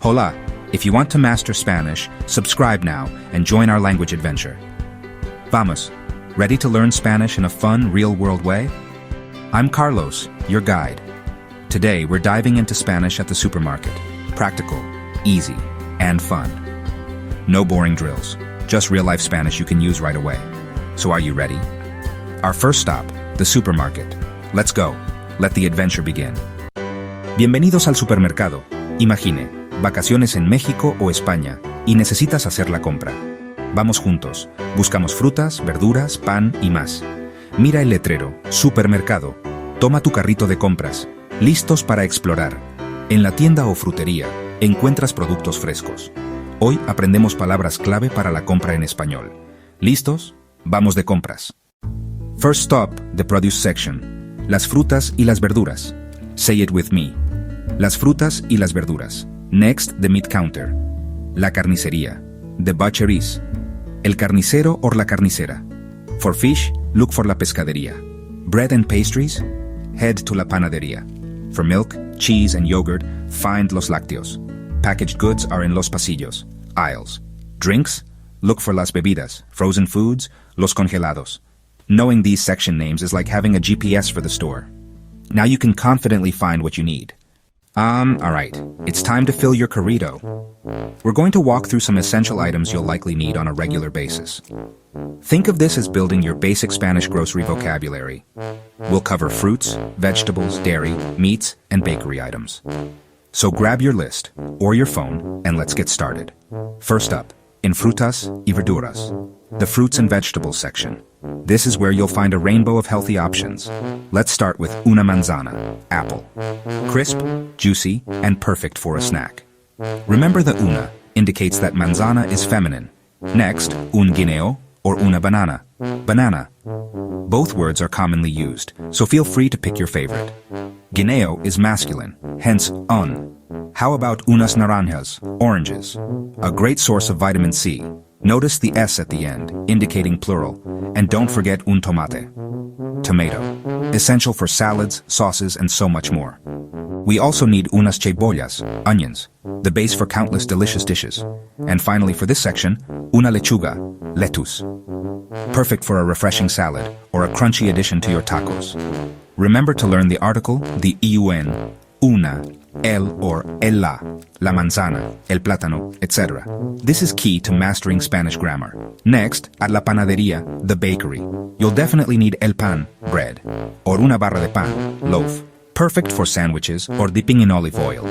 Hola! If you want to master Spanish, subscribe now and join our language adventure. Vamos! Ready to learn Spanish in a fun, real-world way? I'm Carlos, your guide. Today, we're diving into Spanish at the supermarket. Practical, easy, and fun. No boring drills, just real-life Spanish you can use right away. So are you ready? Our first stop, the supermarket. Let's go. Let the adventure begin. Bienvenidos al supermercado. Imagine, vacaciones en México o España, y necesitas hacer la compra. Vamos juntos. Buscamos frutas, verduras, pan y más. Mira el letrero, Supermercado. Toma tu carrito de compras. Listos para explorar. En la tienda o frutería, encuentras productos frescos. Hoy aprendemos palabras clave para la compra en español. ¿Listos? Vamos de compras. First stop, the produce section. Las frutas y las verduras. Say it with me. Las frutas y las verduras. Next, the meat counter. La carnicería. The butcheries. El carnicero or la carnicera. For fish, look for la pescadería. Bread and pastries, head to la panadería. For milk, cheese and yogurt, find los lácteos. Packaged goods are in los pasillos, aisles. Drinks, look for las bebidas. Frozen foods, los congelados. Knowing these section names is like having a GPS for the store. Now you can confidently find what you need. Alright, it's time to fill your carrito. We're going to walk through some essential items you'll likely need on a regular basis. Think of this as building your basic Spanish grocery vocabulary. We'll cover fruits, vegetables, dairy, meats, and bakery items. So grab your list, or your phone, and let's get started. First up, in frutas y verduras, the fruits and vegetables section. This is where you'll find a rainbow of healthy options. Let's start with una manzana, apple. Crisp, juicy, and perfect for a snack. Remember the una indicates that manzana is feminine. Next, un guineo or una banana, banana. Both words are commonly used, so feel free to pick your favorite. Guineo is masculine, hence un. How about unas naranjas, oranges? A great source of vitamin C. Notice the S at the end, indicating plural. And don't forget un tomate. Tomato. Essential for salads, sauces, and so much more. We also need unas cebollas, onions, the base for countless delicious dishes. And finally for this section, una lechuga, lettuce. Perfect for a refreshing salad or a crunchy addition to your tacos. Remember to learn the article, the un, una, el or el la manzana, el plátano, etc. This is key to mastering Spanish grammar. Next, at la panadería, the bakery. You'll definitely need el pan, bread, or una barra de pan, loaf. Perfect for sandwiches or dipping in olive oil.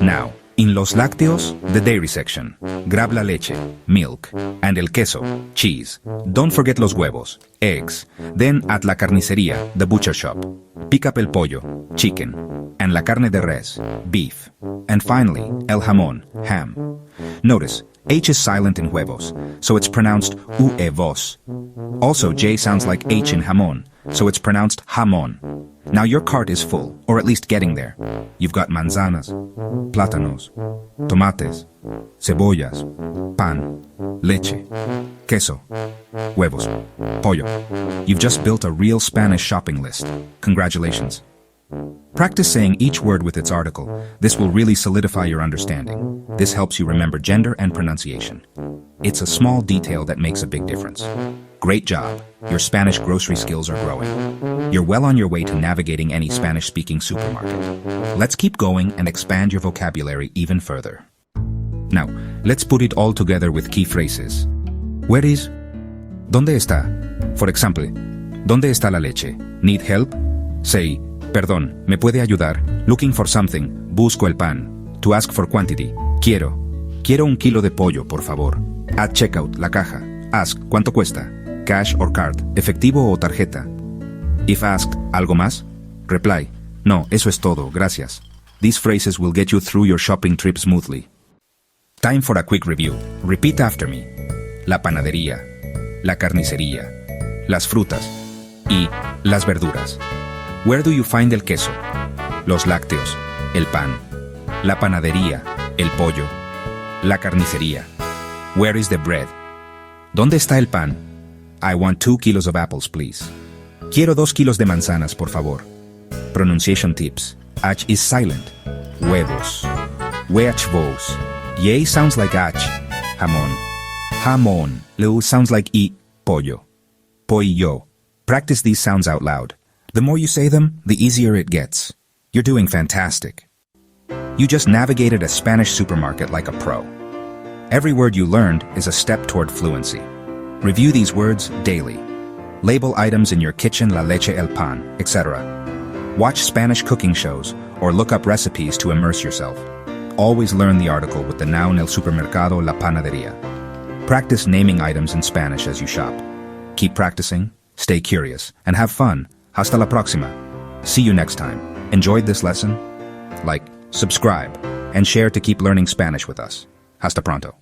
Now, in los lácteos, the dairy section. Grab la leche, milk, and el queso, cheese. Don't forget los huevos, eggs. Then at la carnicería, the butcher shop. Pick up el pollo, chicken, and la carne de res, beef. And finally, el jamón, ham. Notice, H is silent in huevos, so it's pronounced huevos. Also, J sounds like H in jamón, so it's pronounced jamón. Now your cart is full, or at least getting there. You've got manzanas, plátanos, tomates, cebollas, pan, leche, queso, huevos, pollo. You've just built a real Spanish shopping list. Congratulations. Practice saying each word with its article. This will really solidify your understanding. This helps you remember gender and pronunciation. It's a small detail that makes a big difference. Great job. Your Spanish grocery skills are growing. You're well on your way to navigating any Spanish-speaking supermarket. Let's keep going and expand your vocabulary even further. Now, let's put it all together with key phrases. Where is? ¿Dónde está? For example, ¿dónde está la leche? Need help? Say, perdón, ¿me puede ayudar? Looking for something. Busco el pan. To ask for quantity. Quiero un kilo de pollo, por favor. At checkout, la caja. Ask, ¿cuánto cuesta? Cash or card, efectivo o tarjeta. If asked, ¿algo más? Reply, no, eso es todo, gracias. These phrases will get you through your shopping trip smoothly. Time for a quick review. Repeat after me. La panadería, la carnicería, las frutas y las verduras. Where do you find el queso? Los lácteos, el pan, la panadería, el pollo, la carnicería. Where is the bread? ¿Dónde está el pan? I want 2 kilos of apples, please. Quiero 2 kilos de manzanas, por favor. Pronunciation tips. H is silent. Huevos. Huevos. Ye sounds like ach, jamon. Jamon. Lu sounds like eat, pollo. Pollo. Practice these sounds out loud. The more you say them, the easier it gets. You're doing fantastic. You just navigated a Spanish supermarket like a pro. Every word you learned is a step toward fluency. Review these words daily. Label items in your kitchen, la leche, el pan, etc. Watch Spanish cooking shows or look up recipes to immerse yourself. Always learn the article with the noun el supermercado, la panadería. Practice naming items in Spanish as you shop. Keep practicing, stay curious, and have fun. Hasta la próxima. See you next time. Enjoyed this lesson? Like, subscribe, and share to keep learning Spanish with us. Hasta pronto.